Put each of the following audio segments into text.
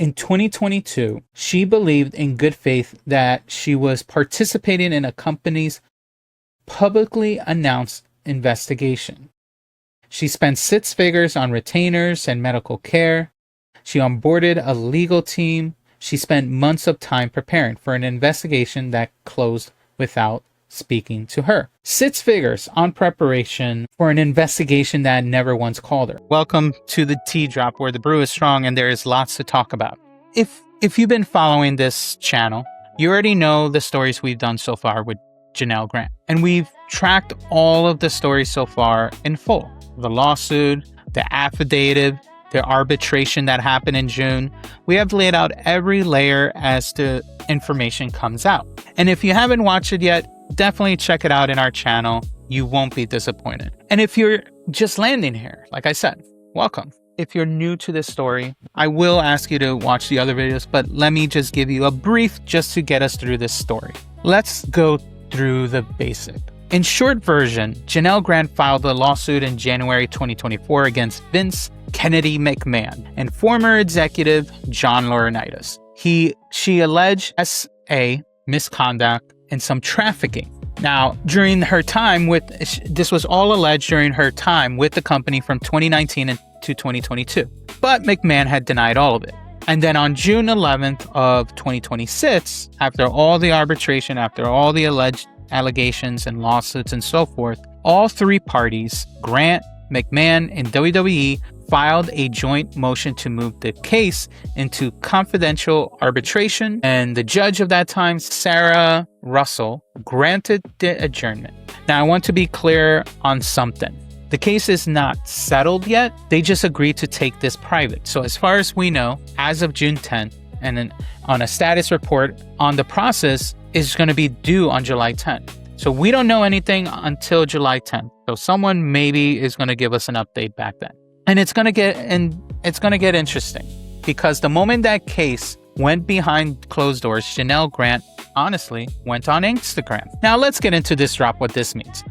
In 2022, she believed in good faith that she was participating in a company's publicly announced investigation. She spent six figures on retainers and medical care. She onboarded a legal team. She spent months of time preparing for an investigation that closed without speaking to her. Six figures on preparation for an investigation that never once called her. Welcome to the Tea Drop, where the brew is strong and there is lots to talk about. If you've been following this channel, you already know the stories we've done so far with Janel Grant. And we've tracked all of the stories so far in full. The lawsuit, the affidavit, the arbitration that happened in June. We have laid out every layer as the information comes out. And if you haven't watched it yet, definitely check it out in our channel. You won't be disappointed. And if you're just landing here, like I said, welcome. If you're new to this story, I will ask you to watch the other videos, but let me just give you a brief just to get us through this story. Let's go through the basic. In short version, Janel Grant filed a lawsuit in January 2024 against Vince Kennedy McMahon and former executive John Laurinaitis. She alleged SA misconduct and some trafficking. Now, during her time this was all alleged during her time with the company from 2019 to 2022. But McMahon had denied all of it. And then on June 11th of 2026, after all the arbitration, after all the alleged allegations and lawsuits and so forth, all three parties, Grant, McMahon, and WWE, filed a joint motion to move the case into confidential arbitration, and the judge of that time, Sarah Russell, granted the adjournment. Now, I want to be clear on something. The case is not settled yet. They just agreed to take this private. So as far as we know, as of June 10th, and then on a status report on the process is going to be due on July 10th. So we don't know anything until July 10th. So someone maybe is going to give us an update back then. And it's going to get interesting, because the moment that case went behind closed doors, Janel Grant honestly went on Instagram. Now let's get into this drop, what this means.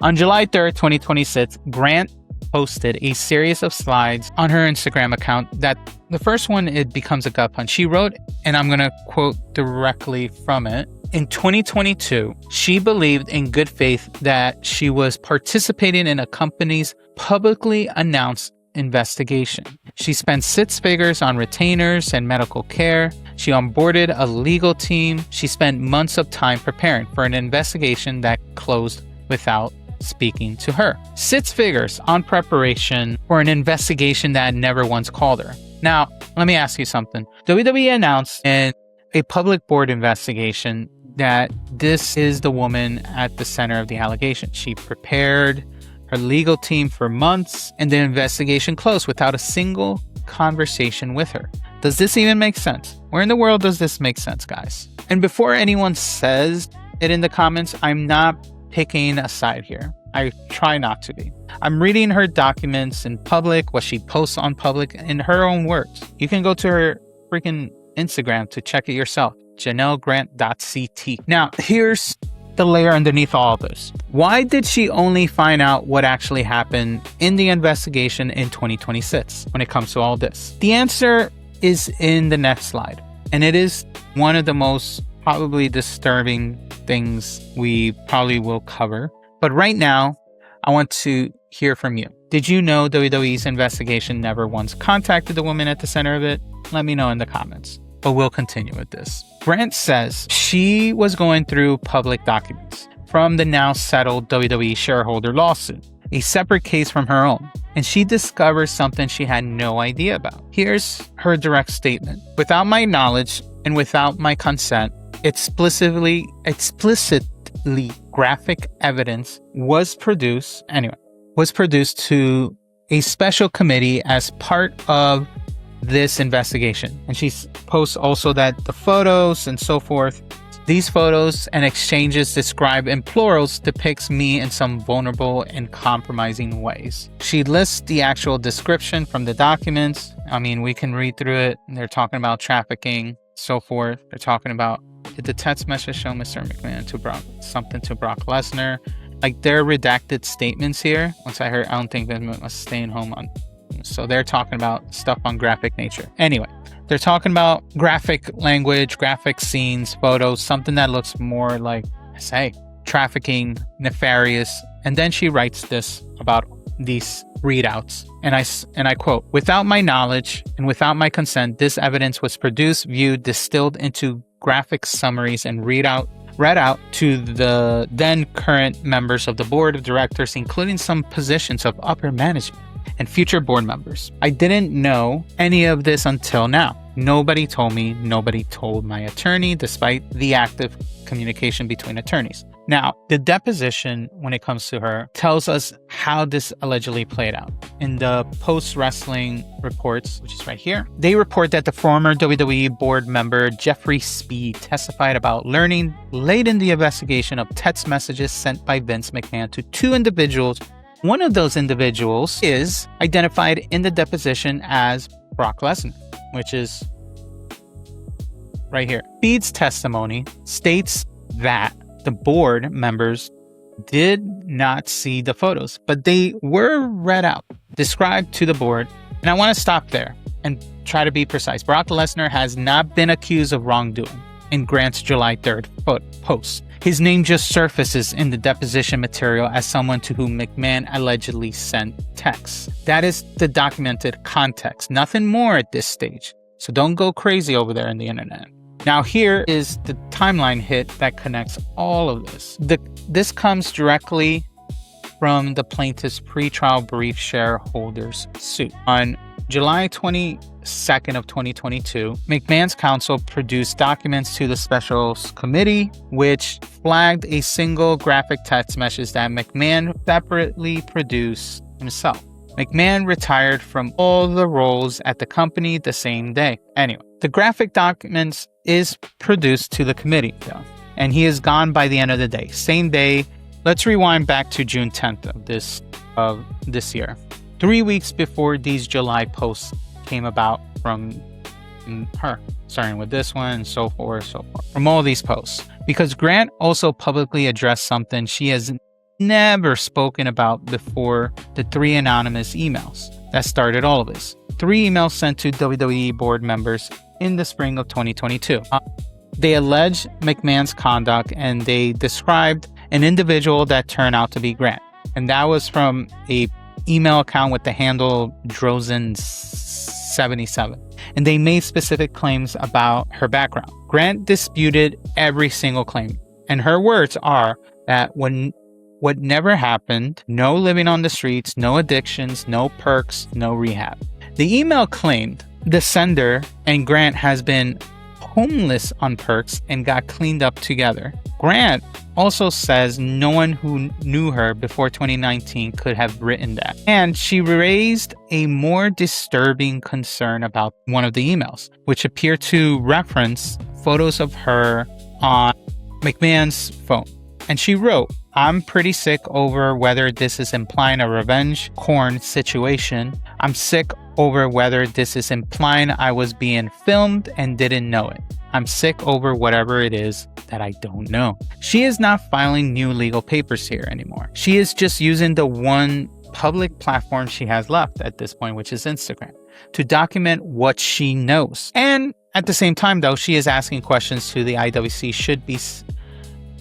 On July 3rd, 2026, Grant posted a series of slides on her Instagram account. That the first one, it becomes a gut punch. She wrote, and I'm going to quote directly from it, in 2022, she believed in good faith that she was participating in a company's publicly announced investigation. She spent six figures on retainers and medical care. She onboarded a legal team. She spent months of time preparing for an investigation that closed without speaking to her. Six figures on preparation for an investigation that never once called her. Now, let me ask you something. WWE announced in a public board investigation that this is the woman at the center of the allegation. She prepared her legal team for months, and the investigation closed without a single conversation with her. Does this even make sense? Where in the world does this make sense, guys? And before anyone says it in the comments, I'm not picking a side here. I try not to be. I'm reading her documents in public, what she posts on public in her own words. You can go to her freaking Instagram to check it yourself. janelgrant.ct. Now, here's the layer underneath all of this. Why did she only find out what actually happened in the investigation in 2026 when it comes to all this? The answer is in the next slide, and it is one of the most probably disturbing things we probably will cover. But right now, I want to hear from you. Did you know WWE's investigation never once contacted the woman at the center of it? Let me know in the comments. But we'll continue with this. Grant says she was going through public documents from the now settled WWE shareholder lawsuit, a separate case from her own, and she discovered something she had no idea about. Here's her direct statement. Without my knowledge and without my consent, explicitly graphic evidence was produced to a special committee as part of this investigation. And she posts also that the photos and so forth, these photos and exchanges describe in plurals depicts me in some vulnerable and compromising ways. She lists the actual description from the documents. I mean, we can read through it. They're talking about trafficking, so forth. They're talking about, did the text message show Mr. McMahon to Brock Lesnar? Like, they're redacted statements here. Once I heard, I don't think Vince was staying home on. So they're talking about stuff on graphic nature. Anyway, They're talking about graphic language, graphic scenes, photos, something that looks more like, say, trafficking, nefarious. And then she writes this about these readouts. And I quote, "Without my knowledge and without my consent, this evidence was produced, viewed, distilled into graphic summaries and read out to the then current members of the board of directors, including some positions of upper management and future board members. I didn't know any of this until now. Nobody told me, nobody told my attorney, despite the active communication between attorneys." Now, the deposition, when it comes to her, tells us how this allegedly played out. In the post-wrestling reports, which is right here, they report that the former WWE board member Jeffrey Speed testified about learning late in the investigation of text messages sent by Vince McMahon to two individuals. One of those individuals is identified in the deposition as Brock Lesnar, which is right here. Speed's testimony states that the board members did not see the photos, but they were read out, described to the board. And I want to stop there and try to be precise. Brock Lesnar has not been accused of wrongdoing in Grant's July 3rd post. His name just surfaces in the deposition material as someone to whom McMahon allegedly sent texts. That is the documented context, nothing more at this stage. So don't go crazy over there in the internet. Now here is the timeline hit that connects all of this. This comes directly from the plaintiff's pretrial brief shareholders suit. On July 22nd of 2022, McMahon's counsel produced documents to the special committee, which flagged a single graphic text message that McMahon separately produced himself. McMahon retired from all the roles at the company the same day. Anyway, the graphic documents is produced to the committee, though, and he is gone by the end of the day. Same day. Let's rewind back to June 10th of this year. 3 weeks before these July posts came about from her, starting with this one and so forth, from all these posts. Because Grant also publicly addressed something she has never spoken about before, the 3 anonymous emails that started all of this. 3 emails sent to WWE board members in the spring of 2022. They alleged McMahon's conduct and they described an individual that turned out to be Grant. And that was from a email account with the handle Drozen77. And they made specific claims about her background. Grant disputed every single claim. And her words are that what never happened, no living on the streets, no addictions, no perks, no rehab. The email claimed the sender and Grant has been homeless on perks and got cleaned up together. Grant also says no one who knew her before 2019 could have written that. And she raised a more disturbing concern about one of the emails, which appeared to reference photos of her on McMahon's phone. And she wrote, "I'm pretty sick over whether this is implying a revenge porn situation. I'm sick over whether this is implying I was being filmed and didn't know it. I'm sick over whatever it is that I don't know." She is not filing new legal papers here anymore. She is just using the one public platform she has left at this point, which is Instagram, to document what she knows. And at the same time, though, she is asking questions to the IWC should be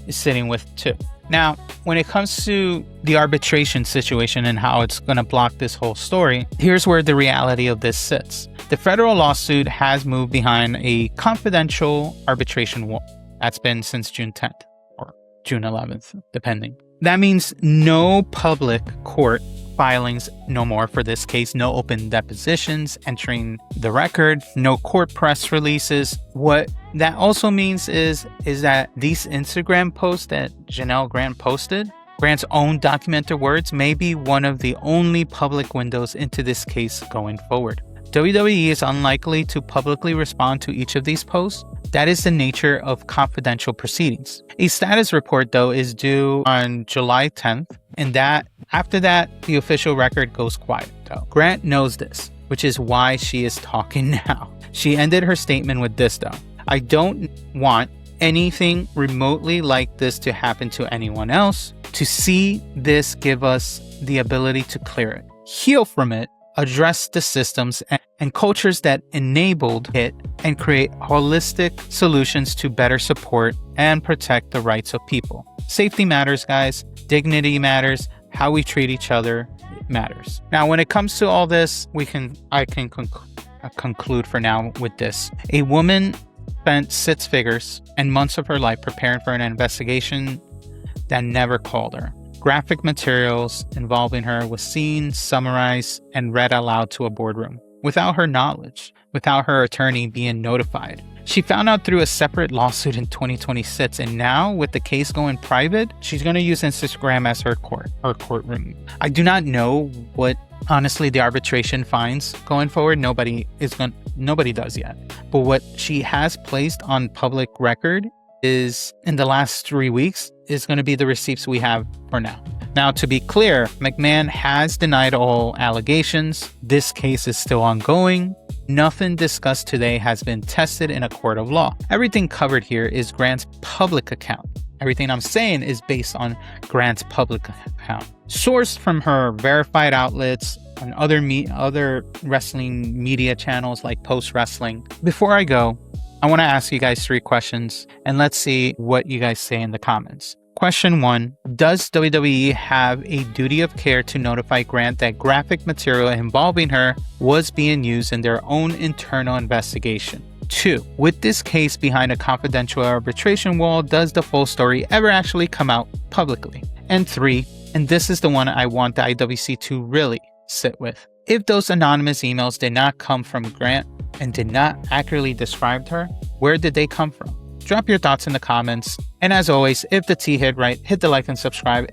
sitting with too. Now, when it comes to the arbitration situation and how it's going to block this whole story, here's where the reality of this sits. The federal lawsuit has moved behind a confidential arbitration wall. That's been since June 10th or June 11th, depending. That means no public court filings no more for this case, no open depositions entering the record, no court press releases. What that also means is that these Instagram posts that Janel Grant posted, Grant's own documented words, may be one of the only public windows into this case going forward. WWE is unlikely to publicly respond to each of these posts. That is the nature of confidential proceedings. A status report, though, is due on July 10th, and that after that, the official record goes quiet, though. Grant knows this, which is why she is talking now. She ended her statement with this, though. "I don't want anything remotely like this to happen to anyone else. To see this give us the ability to clear it, heal from it, address the systems and cultures that enabled it and create holistic solutions to better support and protect the rights of people. Safety matters, guys. Dignity matters. How we treat each other matters. Now, when it comes to all this, I can conclude for now with this. A woman spent 6 figures and months of her life preparing for an investigation that never called her. Graphic materials involving her was seen, summarized, and read aloud to a boardroom without her knowledge, without her attorney being notified. She found out through a separate lawsuit in 2026, and now with the case going private, she's going to use Instagram as her courtroom. I do not know what honestly the arbitration finds going forward. Nobody does yet. But what she has placed on public record is in the last 3 weeks is going to be the receipts we have for now. Now, to be clear, McMahon has denied all allegations. This case is still ongoing. Nothing discussed today has been tested in a court of law. Everything covered here is Grant's public account. Everything I'm saying is based on Grant's public account, sourced from her verified outlets and other wrestling media channels like Post Wrestling. Before I go, I want to ask you guys 3 questions, and let's see what you guys say in the comments. Question 1, does WWE have a duty of care to notify Grant that graphic material involving her was being used in their own internal investigation? 2, with this case behind a confidential arbitration wall, does the full story ever actually come out publicly? And 3, and this is the one I want the IWC to really sit with. If those anonymous emails did not come from Grant and did not accurately describe her, where did they come from? Drop your thoughts in the comments. And as always, if the tea hit right, hit the like and subscribe.